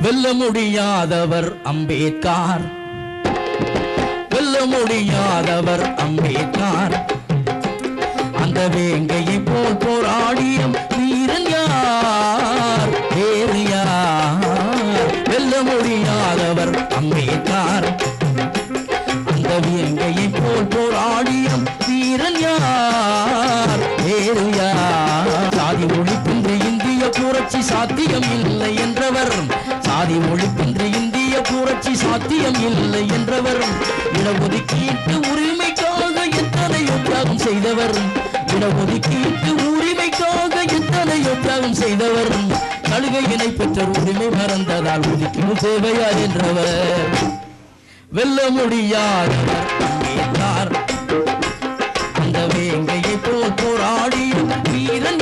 வெல்ல முடியாதவர் அம்பேத்கர், வெல்ல முடியாதவர் அம்பேத்கர். அந்த வேங்கையை போல் போராடிய வீரன் யார், வேறு யார்? வெல்ல முடியாதவர் அம்பேத்கர். அந்த வேங்கையை போல் போராடிய வீரன் யார், வேறு யார்? சாதி ஒழிப்பின்றி இந்திய புரட்சி சாத்தியம் இல்லை என்றவர், சாதி ஒழிப்பின்றி இந்திய புரட்சி சாத்தியம் இல்லை என்றவர். இடஒதுக்கீட்டு உரிமைக்காக எத்தனையோ தியாகம் செய்தவர், இடஒதுக்கீட்டு உரிமைக்காக எத்தனையோ தியாகம் செய்தவர். சலுகையினை பெற்ற உரிமை மறந்ததால் ஒதுக்கீடு தேவையா என்றவர். வெல்ல முடியாதவர் அம்பேத்கர். அந்த வேங்கையை போல் போராடி வீரன்